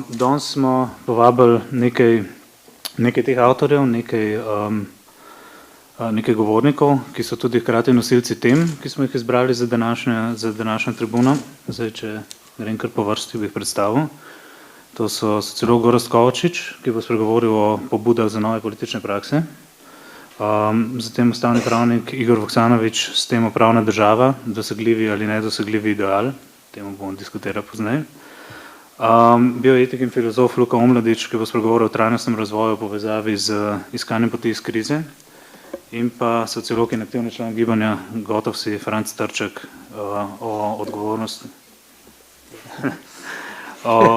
Danes smo povabili nekaj teh avtorjev, nekaj govornikov, ki so tudi hkrati nosilci tem, ki smo jih izbrali za današnjo tribuno. Zdaj, če grem kar po vrsti, bi jih predstavil. To so sociolog Gorazd Kovačič, ki bo spregovoril o pobudah za nove politične prakse. Zatem ustavni pravnik Igor Voksanovič s temo pravna država, dosegljivi ali nedosegljivi ideal, temu bomo diskutirali pozneje. Bioetik in filozof Luka Omladič, ki bo spregovoril o trajnostnem razvoju v povezavi z iskanjem poti iz krize. In pa sociolog in aktivni član gibanja Gotovci Franc Trček o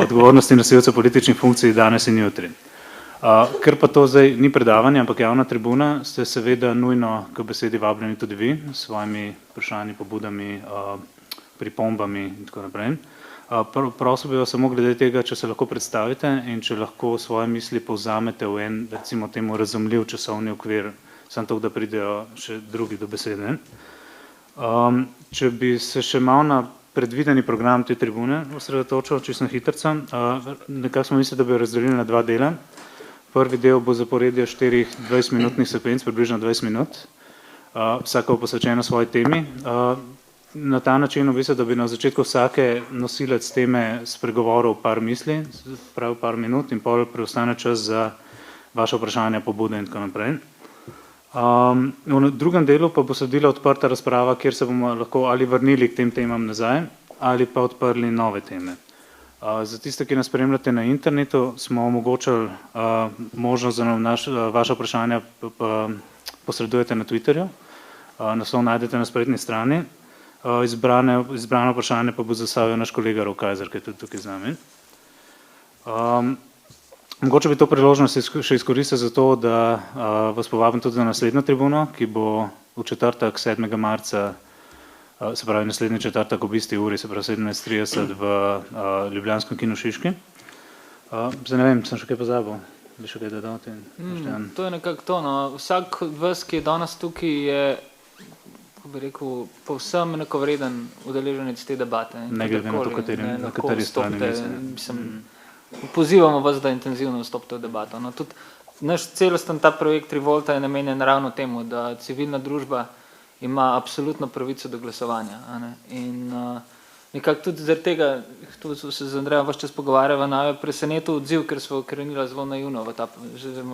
odgovornosti nosilcev političnih funkcij danes in jutri. Ker pa to zdaj ni predavanje, ampak javna tribuna, ste seveda nujno k besedi vabljeni tudi vi, s svojimi vprašanji, pobudami, pripombami in tako naprej. Prosil bi vas samo glede tega, če se lahko predstavite in če lahko svoje misli povzamete v en, recimo temu, razumljiv časovni okvir, samo to, da pridejo še drugi do besede. Če bi se še malo na predvideni program te tribune osredotočil, čisto na hitrca, nekako smo mislili, da bi jo razdelili na dva dela. Prvi del bo zaporedje 20-minutnih sekvenc, približno 20 minut, vsaka bo posvečena svoji temi. Na ta način, v bistvu, da bi na začetku vsake nosilec teme spregovoril par misli, prav par minut in pol preostane čas za vaše vprašanja, pobude in tako naprej. V drugem delu pa bo sledila odprta razprava, kjer se bomo lahko ali vrnili k tem temam nazaj ali pa odprli nove teme. Za tiste, ki nas spremljate na internetu, smo omogočili možnost, da vaše vprašanja posredujete na Twitterju. Naslov najdete na spletni strani. Izbrano vprašanje pa bo zastavil naš kolega Rok Kajzer, ki je tudi tukaj z nami. Mogoče bi to priložnost še izkoristil za to, da vas povabim tudi na naslednjo tribuno, ki bo v četrtek 7. marca, se pravi naslednji četrtek ob isti uri, se pravi 17:30 v Ljubljanskem kinu Šiški. Zdaj ne vem, sem še kaj pozabil, bi še kaj dodati? To je nekako to, no. Vsak od vas, ki je danes tukaj, je, kako bi rekel, povsem enakovreden udeleženec te debate. Ne glede na to, na kateri strani mislim. Pozivamo vas, da intenzivno vstopite v debato. No, tudi naš celosten ta projekt Revolta je namenjen ravno temu, da civilna družba ima absolutno pravico do glasovanja. In nekako tudi zaradi tega, tu se z Andrejem ves čas pogovarjava, naj je presenetil odziv, ker smo krenili zelo naivno,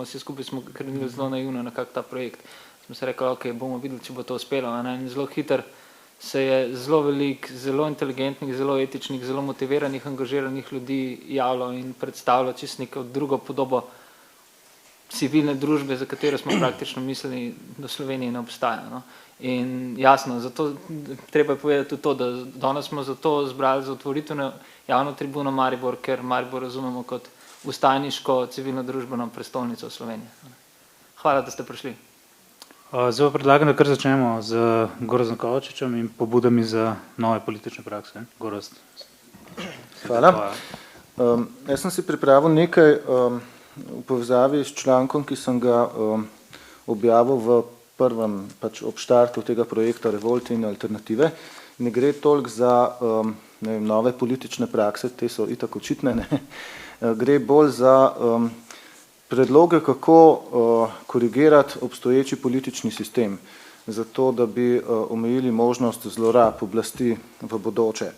vsi skupaj smo krenili zelo naivno na kak ta projekt. Smo se rekli, ok, bomo videli, če bo to uspelo. In zelo hiter se je zelo velik, zelo inteligentnih, zelo etičnih, zelo motiviranih, angažiranih ljudi javilo in predstavilo čisto neko drugo podobo civilne družbe, za katero smo praktično mislili, da v Sloveniji ne obstaja. No. In jasno, zato treba je povedati tudi to, da danes smo zato zbrali za otvoritveno javno tribuno Maribor, ker Maribor razumemo kot vstajniško civilno družbeno prestolnico Slovenije. Hvala, da ste prišli. Zdaj predlagam, da kar začnemo z Gorazdom Kovačičem in pobudami za nove politične prakse. Gorazd. Hvala. Jaz sem si pripravil nekaj v povezavi s člankom, ki sem ga objavil v prvem, ob štartu tega projekta Revolte in alternative. Ne gre toliko za nove politične prakse, te so itak očitne, ne. Gre bolj za predloge, kako korigirati obstoječi politični sistem, zato da bi omejili možnost zlorab oblasti v bodoče.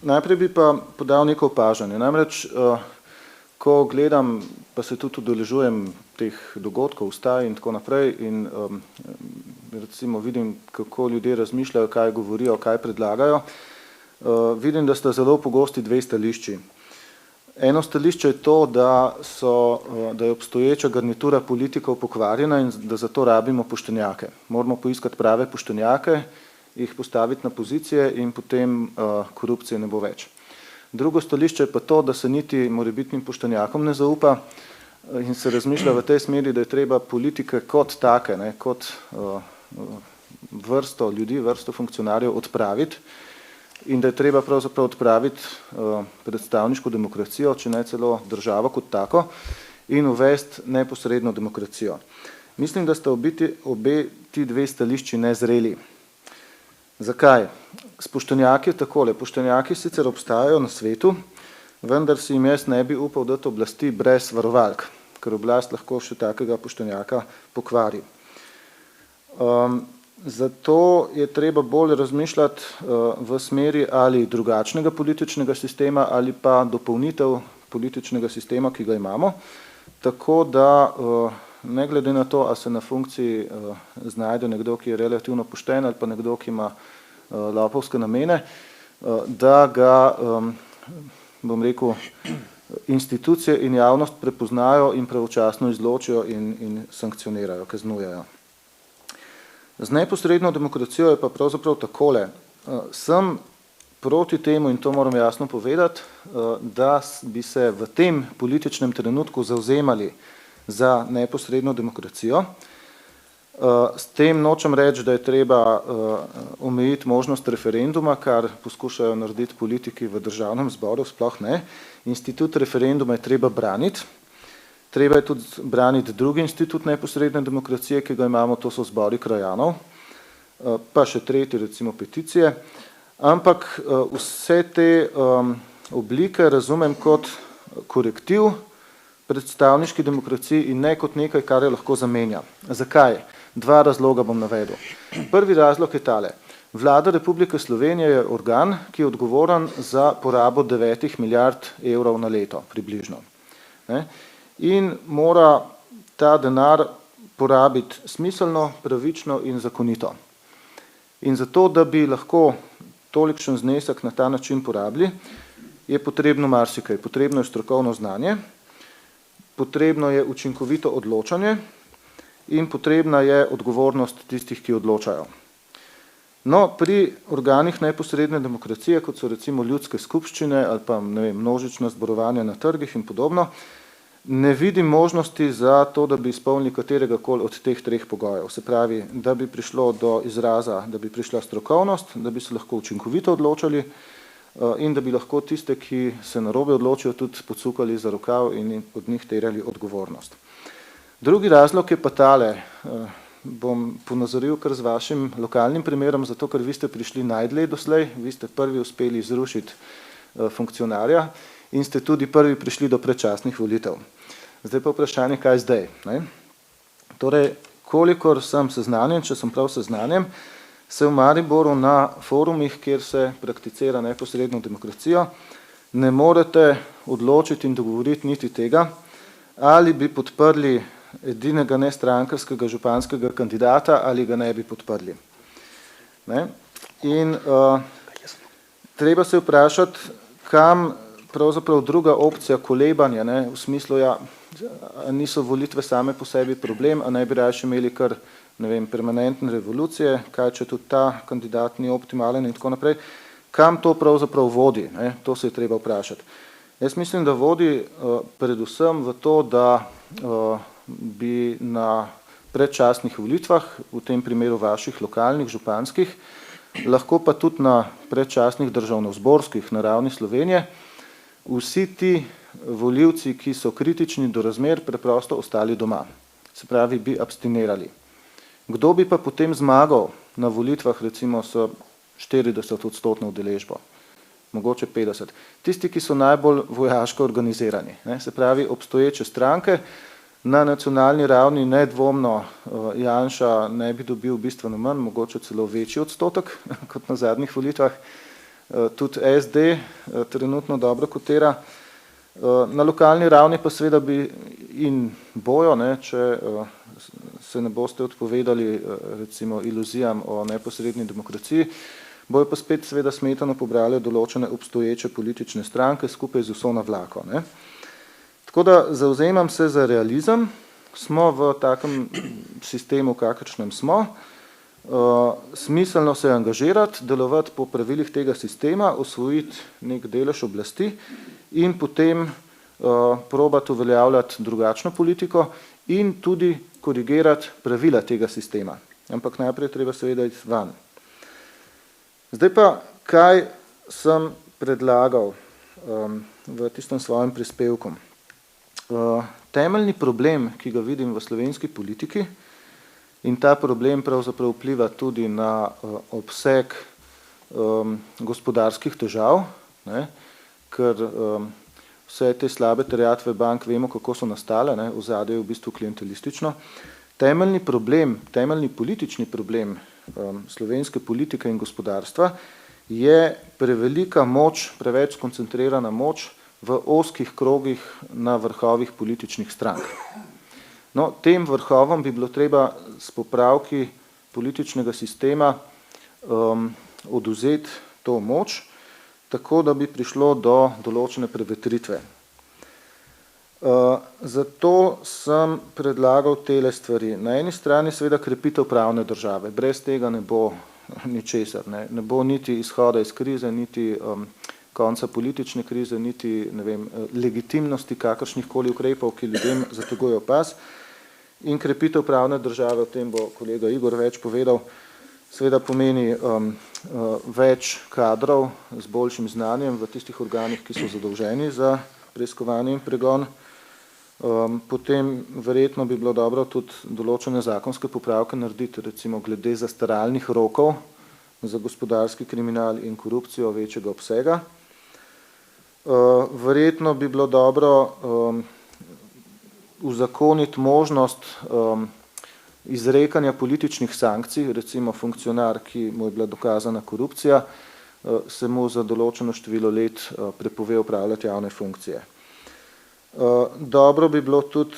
Najprej bi pa podal neko opažanje. Namreč, ko gledam, pa se tudi udeležujem teh dogodkov, vstaj in tako naprej in recimo vidim, kako ljudje razmišljajo, kaj govorijo, kaj predlagajo, vidim, da sta zelo pogosti dve stališči. Eno stališče je to, da je obstoječa garnitura politikov pokvarjena in da zato rabimo poštenjake. Moramo poiskati prave poštenjake, jih postaviti na pozicije in potem korupcije ne bo več. Drugo stališče je pa to, da se niti morebitnim poštenjakom ne zaupa in se razmišlja v tej smeri, da je treba politike kot take, kot vrsto ljudi, vrsto funkcionarjev odpraviti in da je treba pravzaprav odpraviti predstavniško demokracijo, če ne celo državo kot tako, in uvesti neposredno demokracijo. Mislim, da sta obe ti dve stališči nezreli. Zakaj? S poštenjaki je takole. Poštenjaki sicer obstajajo na svetu, vendar si jim jaz ne bi upal dati oblasti brez varovalk, ker oblast lahko še takega poštenjaka pokvari. Zato je treba bolj razmišljati v smeri ali drugačnega političnega sistema ali pa dopolnitev političnega sistema, ki ga imamo, tako da ne glede na to, a se na funkciji znajde nekdo, ki je relativno pošten ali pa nekdo, ki ima lopovske namene, da ga, bom rekel, institucije in javnost prepoznajo in pravočasno izločijo in sankcionirajo, kaznujejo. Z neposredno demokracijo je pa pravzaprav takole. Sem proti temu, in to moram jasno povedati, da bi se v tem političnem trenutku zavzemali za neposredno demokracijo. S tem nočem reči, da je treba omejiti možnost referenduma, kar poskušajo narediti politiki v državnem zboru, sploh ne. Institut referenduma je treba braniti. Treba je tudi braniti drugi institut neposredne demokracije, ki ga imamo, to so zbori krajanov, pa še tretji, recimo peticije. Ampak vse te oblike razumem kot korektiv predstavniški demokraciji in ne kot nekaj, kar je lahko zamenja. Zakaj? Dva razloga bom navedel. Prvi razlog je tale. Vlada Republike Slovenije je organ, ki je odgovoren za porabo 9 milijard evrov na leto, približno. In mora ta denar porabiti smiselno, pravično in zakonito. In zato, da bi lahko tolikšen znesek na ta način porabili, je potrebno marsikaj. Potrebno je strokovno znanje, potrebno je učinkovito odločanje in potrebna je odgovornost tistih, ki odločajo. No, pri organih neposredne demokracije, kot so recimo ljudske skupščine ali pa množična zborovanja na trgih in podobno, ne vidim možnosti za to, da bi izpolnili kateregakoli od teh treh pogojev. Se pravi, da bi prišlo do izraza, da bi prišla strokovnost, da bi se lahko učinkovito odločali in da bi lahko tiste, ki se narobe odločijo, tudi pocukali za rokav in od njih terjali odgovornost. Drugi razlog je pa tale, bom ponazoril kar z vašim lokalnim primerom, zato ker vi ste prišli najdlej doslej, vi ste prvi uspeli izrušiti funkcionarja in ste tudi prvi prišli do predčasnih volitev. Zdaj pa vprašanje, kaj zdaj? Torej, kolikor sem seznanjen, če sem prav seznanjen, se v Mariboru na forumih, kjer se prakticira neposredno demokracijo, ne morete odločiti in dogovoriti niti tega, ali bi podprli edinega nestrankarskega županskega kandidata ali ga ne bi podprli. In treba se vprašati, kam pravzaprav druga opcija kolebanja, v smislu, ja, niso volitve same po sebi problem, a ne bi raje imeli kar, permanentne revolucije, kaj če tudi ta kandidat ni optimalen in tako naprej. Kam to pravzaprav vodi? To se je treba vprašati. Jaz mislim, da vodi predvsem v to, da bi na predčasnih volitvah, v tem primeru vaših lokalnih, županskih, lahko pa tudi na predčasnih državnozborskih na ravni Slovenije, vsi ti volivci, ki so kritični do razmer, preprosto ostali doma. Se pravi, bi abstinirali. Kdo bi pa potem zmagal na volitvah, recimo s 40% udeležbo, mogoče 50%. Tisti, ki so najbolj vojaško organizirani. Se pravi, obstoječe stranke, na nacionalni ravni nedvomno Janša ne bi dobil bistveno manj, mogoče celo večji odstotek kot na zadnjih volitvah. Tudi SD trenutno dobro kotira. Na lokalni ravni pa seveda bi in bojo, če se ne boste odpovedali recimo iluzijam o neposredni demokraciji, bojo pa spet seveda smetano pobrali določene obstoječe politične stranke skupaj z vso navlako. Tako da zavzemam se za realizem, smo v takem sistemu, kakršnem smo, smiselno se angažirati, delovati po pravilih tega sistema, osvojiti nek delež oblasti in potem probati uveljavljati drugačno politiko in tudi korigirati pravila tega sistema. Ampak najprej treba seveda iti van. Zdaj pa, kaj sem predlagal v tistem svojem prispevku. Temeljni problem, ki ga vidim v slovenski politiki, in ta problem pravzaprav vpliva tudi na obseg gospodarskih težav, ker vse te slabe terjatve bank vemo, kako so nastale, ne, ozadje je v bistvu klientelistično. Temeljni politični problem slovenske politike in gospodarstva je prevelika moč, preveč skoncentrirana moč v ozkih krogih na vrhovih političnih strank. No, tem vrhovom bi bilo treba s popravki političnega sistema oduzeti to moč, tako da bi prišlo do določene prevetritve. Zato sem predlagal tele stvari. Na eni strani seveda krepitev pravne države. Brez tega ne bo ničesar. Ne bo niti izhoda iz krize, niti konca politične krize, niti legitimnosti kakršnihkoli ukrepov, ki ljudem zategujejo pas. In krepitev pravne države, o tem bo kolega Igor več povedal, seveda pomeni več kadrov z boljšim znanjem v tistih organih, ki so zadolženi za preiskovanje in pregon. Potem verjetno bi bilo dobro tudi določene zakonske popravke narediti, recimo glede zastaralnih rokov za gospodarski kriminal in korupcijo večjega obsega. Verjetno bi bilo dobro uzakoniti možnost izrekanja političnih sankcij, recimo funkcionar, ki mu je bila dokazana korupcija, se mu za določeno število let prepove opravljati javne funkcije. Dobro bi bilo tudi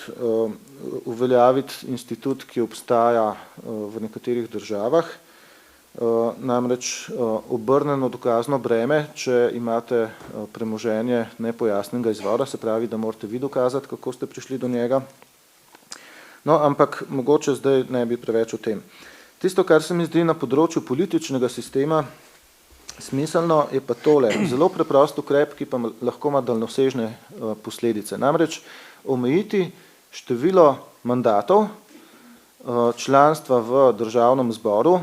uveljaviti institut, ki obstaja v nekaterih državah, namreč obrnjeno dokazno breme, če imate premoženje nepojasnjenega izvora, se pravi, da morate vi dokazati, kako ste prišli do njega. No, ampak mogoče zdaj ne bi preveč o tem. Tisto, kar se mi zdi na področju političnega sistema smiselno, je pa tole. Zelo preprost ukrep, ki pa lahko ima daljnosežne posledice. Namreč omejiti število mandatov članstva v državnem zboru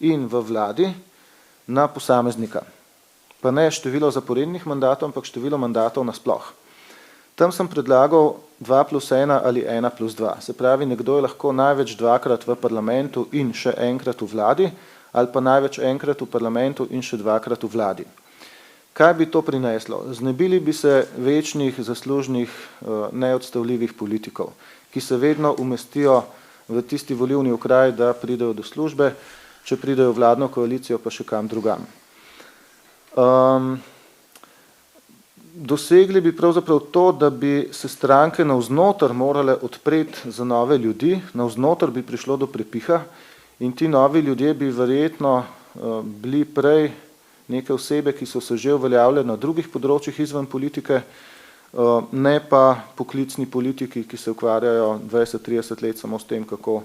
in v vladi na posameznika. Pa ne število zaporednih mandatov, ampak število mandatov nasploh. Tam sem predlagal 2+1 ali 1+2. Se pravi, nekdo je lahko največ dvakrat v parlamentu in še enkrat v vladi, ali pa največ enkrat v parlamentu in še dvakrat v vladi. Kaj bi to prineslo? Znebili bi se večnih, zaslužnih, neodstavljivih politikov, ki se vedno umestijo v tisti volilni okraj, da pridejo do službe, če pridejo v vladno koalicijo, pa še kam drugam. Dosegli bi pravzaprav to, da bi se stranke navznoter morale odpreti za nove ljudi, navznoter bi prišlo do prepiha in ti novi ljudje bi verjetno bili prej neke osebe, ki so se že uveljavljali na drugih področjih izven politike, ne pa poklicni politiki, ki se ukvarjajo 20-30 let samo s tem, kako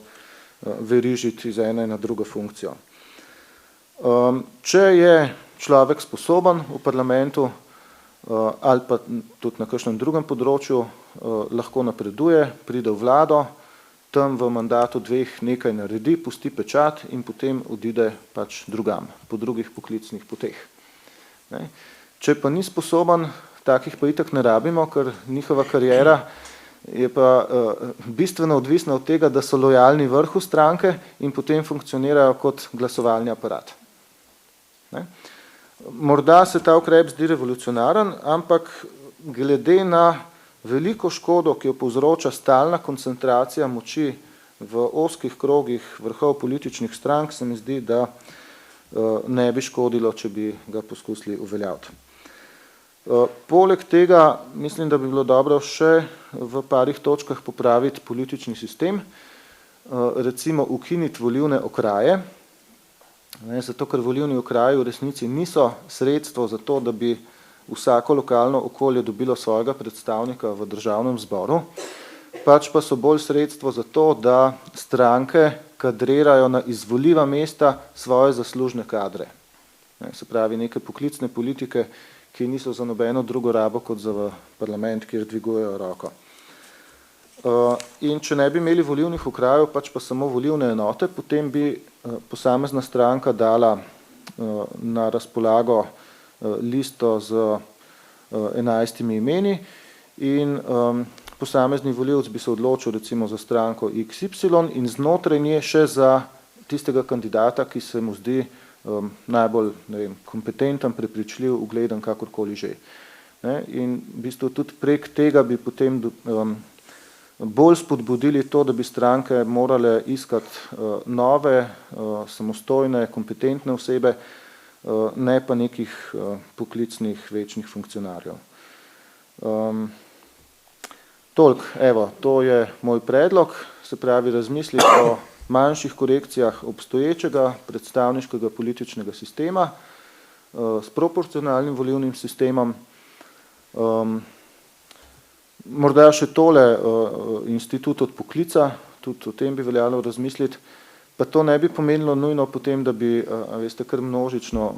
verižiti iz ene na drugo funkcijo. Če je človek sposoben v parlamentu ali pa tudi na kakšnem drugem področju, lahko napreduje, pride v vlado, tam v mandatu 2 nekaj naredi, pusti pečat in potem odide pač drugam, po drugih poklicnih poteh. Če pa ni sposoben, takih pa itak ne rabimo, ker njihova kariera je pa bistveno odvisna od tega, da so lojalni vrhu stranke in potem funkcionirajo kot glasovalni aparat. Morda se ta ukrep zdi revolucionaren, ampak glede na veliko škodo, ki jo povzroča stalna koncentracija moči v ozkih krogih vrhov političnih strank, se mi zdi, da ne bi škodilo, če bi ga poskusili uveljaviti. Poleg tega mislim, da bi bilo dobro še v parih točkah popraviti politični sistem, recimo ukiniti volilne okraje, zato ker volilni okraji v resnici niso sredstvo za to, da bi vsako lokalno okolje dobilo svojega predstavnika v državnem zboru, pač pa so bolj sredstvo za to, da stranke kadrirajo na izvoljiva mesta svoje zaslužne kadre. Se pravi, neke poklicne politike, ki niso za nobeno drugo rabo kot za parlament, kjer dvigujejo roko. In če ne bi imeli volilnih okrajev, pač pa samo volilne enote, potem bi posamezna stranka dala na razpolago listo z 11 imeni in posamezni volivec bi se odločil recimo za stranko XY in znotraj nje še za tistega kandidata, ki se mu zdi najbolj kompetenten, prepričljiv, ugleden, kakorkoli že. ne, in v bistvu tudi prek tega bi potem bolj spodbudili to, da bi stranke morale iskati nove, samostojne, kompetentne osebe, ne pa nekih poklicnih večnih funkcionarjev. Toliko, evo, to je moj predlog, se pravi razmisliti o manjših korekcijah obstoječega predstavniškega političnega sistema s proporcionalnim volilnim sistemom. Morda še tole institut odpoklica, tudi o tem bi veljalo razmisliti, pa to ne bi pomenilo nujno potem, da bi, veste, kar množično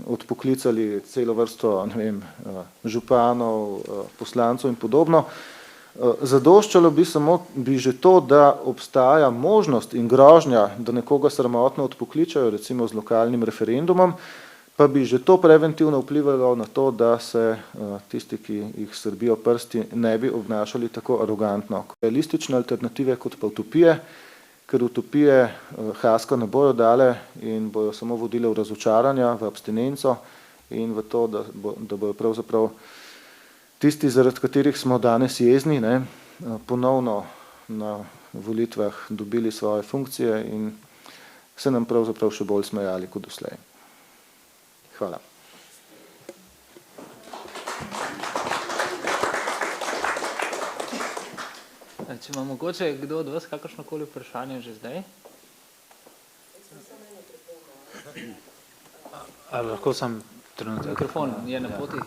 odpoklicali celo vrsto, ne vem, županov, poslancev in podobno. Zadoščalo bi že to, da obstaja možnost in grožnja, da nekoga sramotno odpokličajo, recimo z lokalnim referendumom, pa bi že to preventivno vplivalo na to, da se tisti, ki jih srbijo prsti, ne bi obnašali tako arogantno. Realistične alternative kot pa utopije, ker utopije haska ne bojo dale in bojo samo vodile v razočaranja, v abstinenco in v to, da bojo pravzaprav tisti, zaradi katerih smo danes jezni, ne, ponovno na volitvah dobili svoje funkcije in se nam pravzaprav še bolj smejali kot doslej. Hvala. Če ima mogoče kdo od vas kakršnokoli vprašanje že zdaj? Ali lahko sam trenutek? Mikrofon je na poti.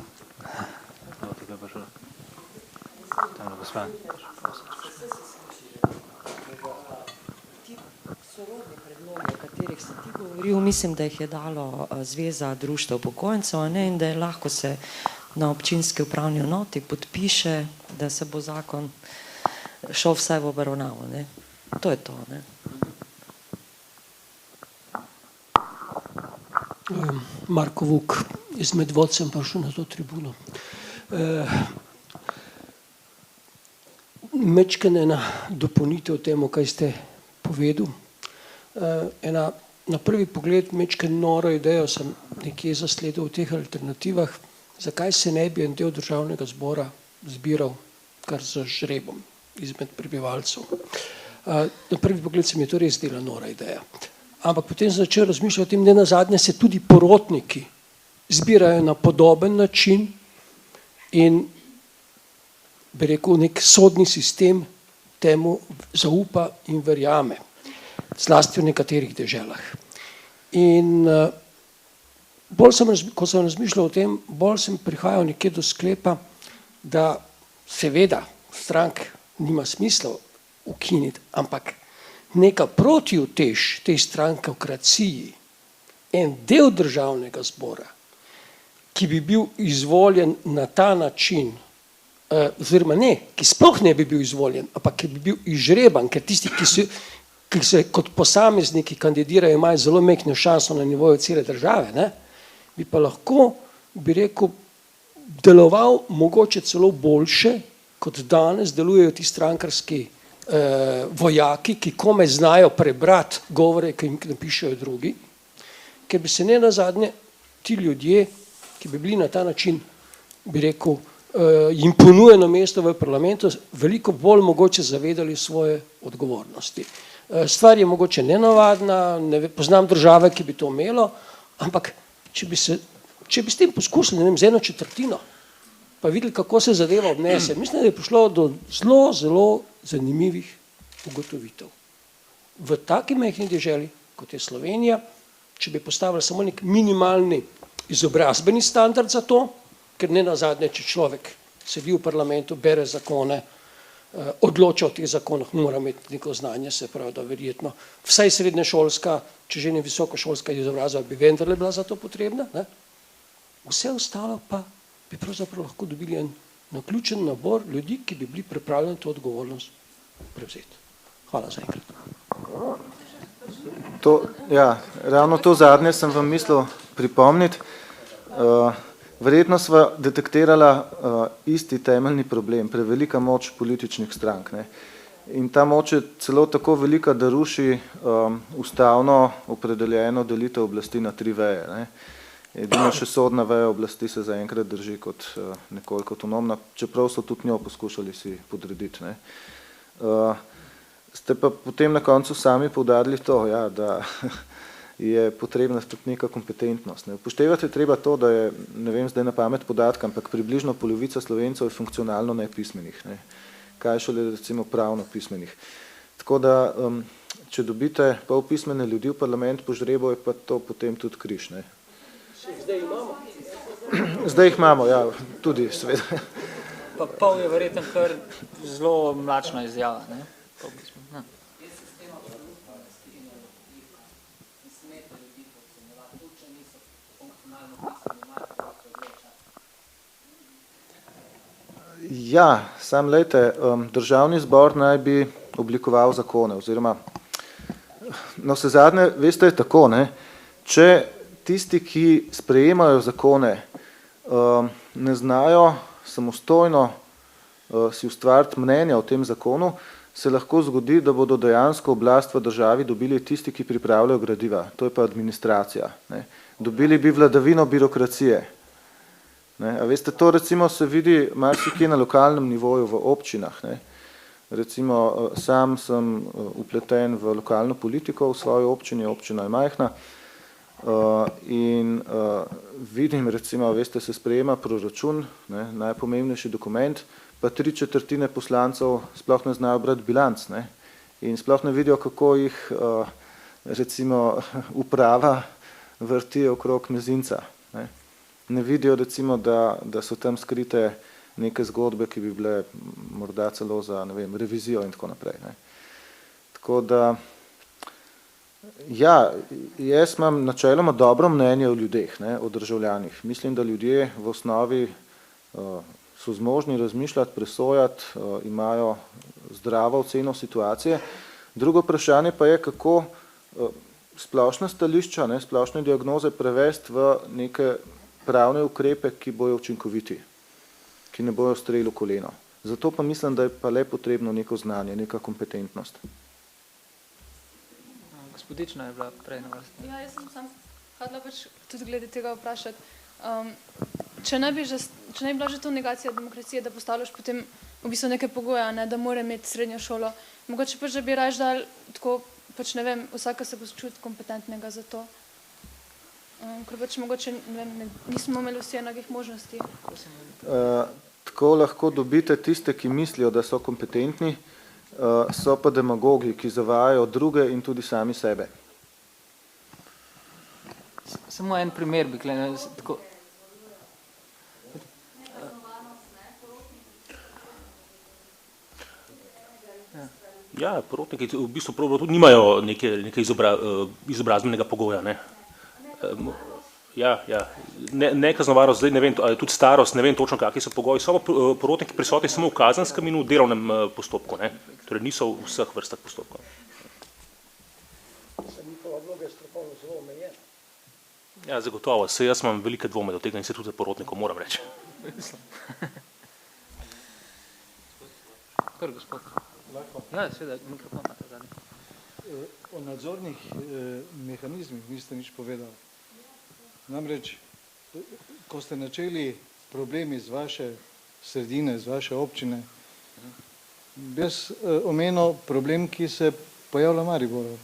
Sorodni predlogi, o katerih si ti govoril, mislim, da jih je dalo Zveza društev upokojencev, in da je lahko se na občinski upravni enoti podpiše, da se bo zakon šel vsaj v obravnavo. To je to. Ne? Marko Vuk, izmed vodcem prišel na to tribuno. Mečken ena dopolnitev temu, kaj ste povedal. Na prvi pogled mečken noro idejo sem nekje zasledil v teh alternativah, zakaj se ne bi en del državnega zbora zbiral kar z žrebom izmed prebivalcev. Na prvi pogled se mi je to res dela nora ideja. Ampak potem sem začel razmišljati o tem, da nazadnje se tudi porotniki zbirajo na podoben način in bi rekel, nek sodni sistem temu zaupa in verjame, zlasti v nekaterih deželah. In ko sem razmišljal o tem, bolj sem prihajal nekje do sklepa, da seveda strank nima smisla ukiniti, ampak neka protiutež tej strankokraciji, en del državnega zbora, ki bi bil izvoljen na ta način, oziroma ne, ki sploh ne bi bil izvoljen, ampak ki bi bil izžreban, ker tisti, ki se kot posamezniki kandidirajo, imajo zelo majhno šanso na nivoju cele države, ne, bi pa lahko, bi rekel, deloval mogoče celo boljše, kot danes delujejo ti strankarski vojaki, ki komaj znajo prebrati govore, ki jim napišejo drugi, ker bi se ne nazadnje ti ljudje, ki bi bili na ta način, bi rekel, jim ponujeno mesto v parlamentu, veliko bolj mogoče zavedali svoje odgovornosti. Stvar je mogoče nenavadna, poznam države, ki bi to imelo, ampak če bi s tem poskusili, ne vem, z 1/4, pa videli, kako se zadeva obnese, mislim, da je prišlo do zelo, zelo zanimivih ugotovitev. V taki majhni deželi, kot je Slovenija, če bi postavili samo nek minimalni izobrazbeni standard za to, ker ne nazadnje, če človek sedi v parlamentu, bere zakone, odloča o teh zakonih, mora imeti neko znanje, se pravi, da verjetno vsaj srednješolska, če že ne visokošolska izobrazba bi vendarle bila za to potrebna. Ne? Vse ostalo pa bi pravzaprav lahko dobili en naključen nabor ljudi, ki bi bili pripravljeni to odgovornost prevzeti. Hvala za enkrat. Ravno to zadnje sem vam mislil pripomniti. Verjetno sva detektirala isti temeljni problem, prevelika moč političnih strank. Ne. In ta moč je celo tako velika, da ruši ustavno opredeljeno delitev oblasti na 3 veje. Ne. Edina še sodna veja oblasti se zaenkrat drži kot nekoliko avtonomna, čeprav so tudi njo poskušali si podrediti. Ne. Ste pa potem na koncu sami poudarili to, ja, da je potrebna tudi neka kompetentnost. Ne. Upoštevati je treba to, da je, ne vem zdaj na pamet podatka, ampak približno polovica Slovencev je funkcionalno nepismenih. Ne. Kaj šele recimo pravno pismenih. Tako da, če dobite polpismene ljudi v parlament po žrebu, je pa to potem tudi križ. Ne. Zdaj imamo. Zdaj jih imamo, ja, tudi seveda. Pa pol je verjetno kar zelo mlačna izjava, ne? Ja, sam lejte, državni zbor naj bi oblikoval zakone, oziroma na vsezadnje, veste, je tako, ne, če tisti, ki sprejemajo zakone, ne znajo samostojno si ustvariti mnenja o tem zakonu, se lahko zgodi, da bodo dejansko oblast v državi dobili tisti, ki pripravljajo gradiva, to je pa administracija. Ne. Dobili bi vladavino birokracije. Ne. A veste, to recimo se vidi marsikje na lokalnem nivoju v občinah. Ne. Recimo, sam sem upleten v lokalno politiko v svoji občini, občina je majhna, in vidim, recimo, veste, se sprejema proračun, ne, najpomembnejši dokument, pa 3/4 poslancev sploh ne znajo brati bilanc, ne, in sploh ne vidijo, kako jih recimo uprava vrti okrog mezinca. Ne. Ne vidijo recimo, da so tam skrite neke zgodbe, ki bi bile morda celo za, ne vem, revizijo in tako naprej. Ne. Tako da, ja, jaz imam načeloma dobro mnenje o ljudeh, ne, o državljanih. Mislim, da ljudje v osnovi so zmožni razmišljati, presojati, imajo zdravo oceno situacije. Drugo vprašanje pa je, kako splošna stališča, ne, splošne diagnoze prevesti v neke pravne ukrepe, ki bojo učinkoviti, ki ne bojo strelili v koleno. Zato pa mislim, da je pa le potrebno neko znanje, neka kompetentnost. Gospodična je bila prej na vrsti. Ja, jaz sem sam hodila pač tudi glede tega vprašati. Če ne bi bila že to negacija demokracije, da postavljaš potem v bistvu neke pogoje, ne, da mora imeti srednjo šolo, mogoče pač, da bi raje dal tako, pač ne vem, vsaka se počuti kompetentnega za to. Ker pač mogoče, ne vem, nismo imeli vsi enakih možnosti. Tako lahko dobite tiste, ki mislijo, da so kompetentni, so pa demagogi, ki zavajajo druge in tudi sami sebe. Samo en primer bi klenil, tako. Ja, porotniki v bistvu tudi nimajo neke izobrazbenega pogoja, ne. Ja, ne kaznovanost, zdaj ne vem, tudi starost, ne vem točno, kakvi so pogoji, so pa porotniki prisotni samo v kazenskem in v delovnem postopku, ne, torej niso v vseh vrstah postopkov. Ja, zagotovo, saj jaz imam velike dvome do tega in se tudi za porotnikov moram reči. Kar gospod. Ja, seveda, mikrofon imate zadnji. O nadzornih mehanizmih niste nič povedali. Namreč, ko ste načeli problemi z vaše sredine, z vaše občine, bi jaz omenil problem, ki se pojavlja v Mariboru.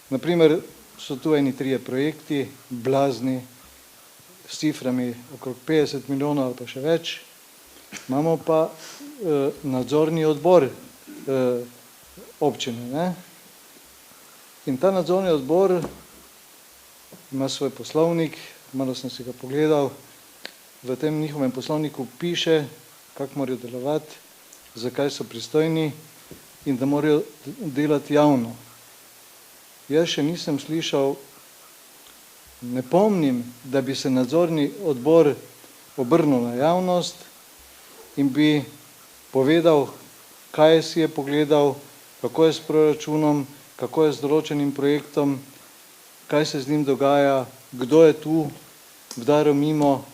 Naprimer, so tu eni 3 projekti, blazni, s ciframi okrog 50 milijonov ali pa še več. Imamo pa nadzorni odbor občine, ne? In ta nadzorni odbor ima svoj poslovnik, malo sem si ga pogledal, v tem njihovem poslovniku piše, kako morajo delovati, zakaj so pristojni in da morajo delati javno. Jaz še nisem slišal, ne pomnim, da bi se nadzorni odbor obrnil na javnost in bi povedal, kaj si je pogledal, kako je s proračunom, kako je z določenim projektom, kaj se z njim dogaja, kdo je tu, vdaro mimo,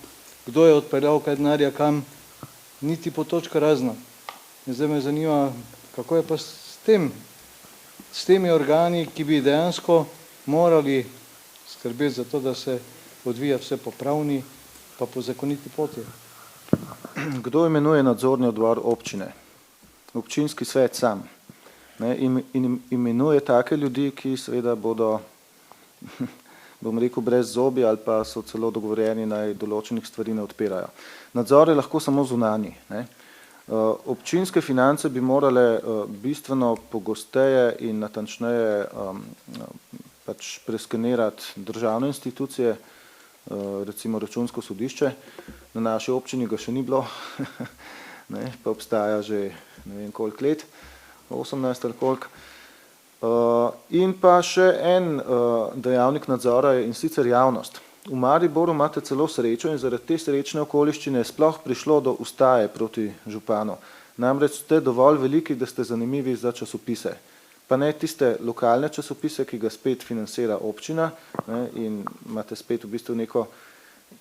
kdo je odpeljal kaj denarja kam, niti po točka razno. In zdaj me zanima, kako je pa s temi organi, ki bi dejansko morali skrbeti za to, da se odvija vse po pravni pa po zakoniti poti. Kdo imenuje nadzorni odbor občine? Občinski svet sam. Ne, in imenuje take ljudi, ki seveda bodo, bom rekel, brez zobi ali pa so celo dogovorjeni, naj določenih stvari ne odpirajo. Nadzor je lahko samo zunanji. Ne. Občinske finance bi morale bistveno pogosteje in natančneje pač preskenirati državne institucije, recimo Računsko sodišče. Na naši občini ga še ni bilo, ne, pa obstaja že ne vem koliko let, 18 ali koliko. In pa še en dejavnik nadzora je in sicer javnost. V Mariboru imate celo srečo in zaradi te srečne okoliščine je sploh prišlo do ustaje proti županu. Namreč ste dovolj veliki, da ste zanimivi za časopise. Pa ne tiste lokalne časopise, ki ga spet financira občina, ne, in imate spet v bistvu neko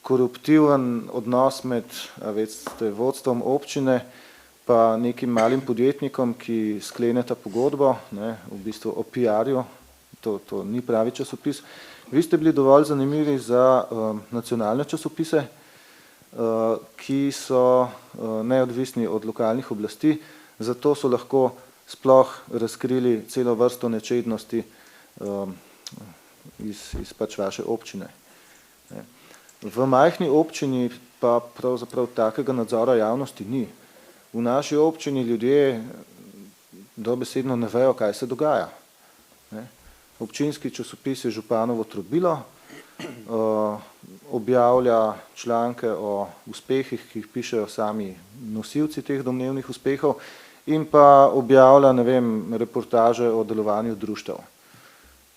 koruptiven odnos med vodstvom občine pa nekim malim podjetnikom, ki skleneta pogodbo, ne, v bistvu o PR-ju, to ni pravi časopis. Vi ste bili dovolj zanimivi za nacionalne časopise, ki so neodvisni od lokalnih oblasti, zato so lahko sploh razkrili celo vrsto nečednosti iz pač vaše občine. V majhni občini pa pravzaprav takega nadzora javnosti ni. V naši občini ljudje dobesedno ne vejo, kaj se dogaja. Občinski časopis je županovo trobilo, objavlja članke o uspehih, ki jih pišejo sami nosilci teh domnevnih uspehov, in pa objavlja, ne vem, reportaže o delovanju društev.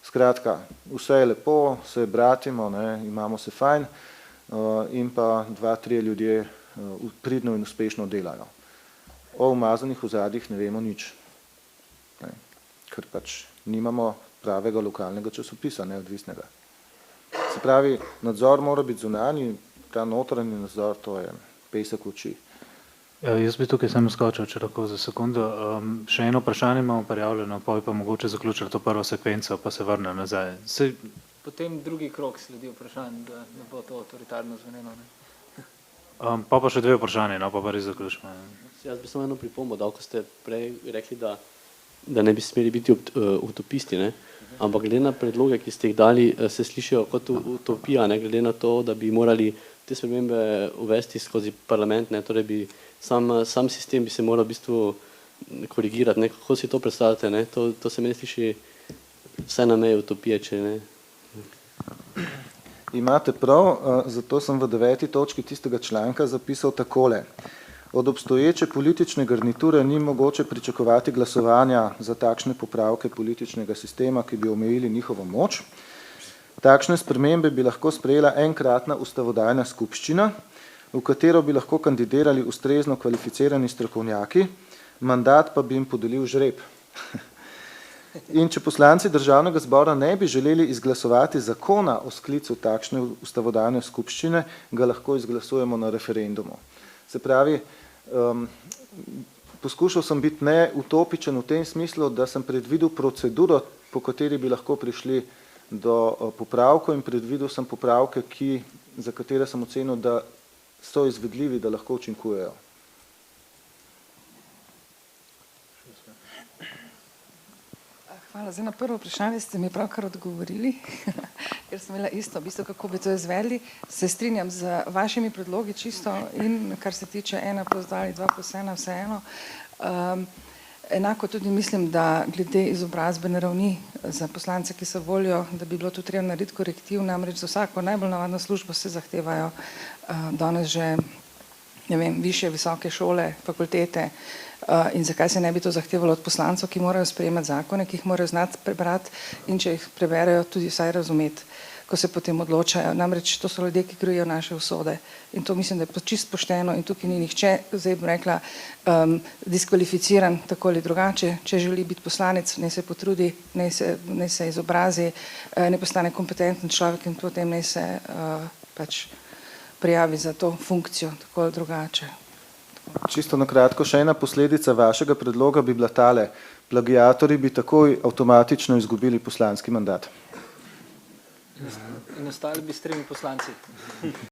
Skratka, vse je lepo, se bratimo, ne, imamo se fajn, in pa 2-3 ljudje pridno in uspešno delajo. O umazanih ozadjih ne vemo nič, ne, ker pač nimamo pravega lokalnega časopisa, neodvisnega. Se pravi, nadzor mora biti zunanji, ta notranji nadzor, to je pesek v oči. Jaz bi tukaj samo skočil, če lahko za sekundo. Še eno vprašanje imamo prijavljeno, pa bi pa mogoče zaključili to prvo sekvenco, pa se vrne nazaj. Potem drugi krog sledi vprašanj, da ne bo to avtoritarno zvenelo. Pa še 2 vprašanje, no, pa res zaključimo. Jaz bi samo eno pripombo dal, ko ste prej rekli, da ne bi smeli biti utopisti, ne? Ampak glede na predloge, ki ste jih dali, se slišijo kot utopija, ne? Glede na to, da bi morali te spremembe uvesti skozi parlament, ne? Torej bi sam sistem bi se moral v bistvu korigirati, ne? Kako si to predstavljate, ne? To se meni sliši vse na meji utopije, če ne. Imate prav, zato sem v 9. točki tistega članka zapisal takole. Od obstoječe politične garniture ni mogoče pričakovati glasovanja za takšne popravke političnega sistema, ki bi omejili njihovo moč. Takšne spremembe bi lahko sprejela enkratna ustavodajna skupščina, v katero bi lahko kandidirali ustrezno kvalificirani strokovnjaki, mandat pa bi jim podelil žreb. In če poslanci državnega zbora ne bi želeli izglasovati zakona o sklicu takšne ustavodajne skupščine, ga lahko izglasujemo na referendumu. Se pravi, poskušal sem biti neutopičen v tem smislu, da sem predvidel proceduro, po kateri bi lahko prišli do popravkov, in predvidel sem popravke, za katere sem ocenil, da so izvedljivi, da lahko učinkujejo. Hvala. Zdaj na prvo vprašanje ste mi pravkar odgovorili, ker sem imela isto, v bistvu, kako bi to izvedli. Se strinjam z vašimi predlogi čisto in kar se tiče 1+2 ali 2+1, vseeno. Enako tudi mislim, da glede izobrazbene ravni za poslance, ki se volijo, da bi bilo tu treba narediti korektiv, namreč za vsako najbolj navadno službo se zahtevajo danes že, ne vem, višje, visoke šole, fakultete, in zakaj se ne bi to zahtevalo od poslancov, ki morajo sprejemati zakone, ki jih morajo znati prebrati in če jih preberejo, tudi vsaj razumeti, ko se potem odločajo. Namreč to so ljudje, ki krojijo naše usode in to mislim, da je čisto pošteno in tukaj ni nihče, zdaj bom rekla, diskvalificiran tako ali drugače. Če želi biti poslanec, naj se potrudi, naj se izobrazi, ne postane kompetenten človek in potem naj se pač prijavi za to funkcijo tako ali drugače. Čisto na kratko, še ena posledica vašega predloga bi bila tale. Plagiatorji bi takoj avtomatično izgubili poslanski mandat. In ostali bi s 3 poslanci.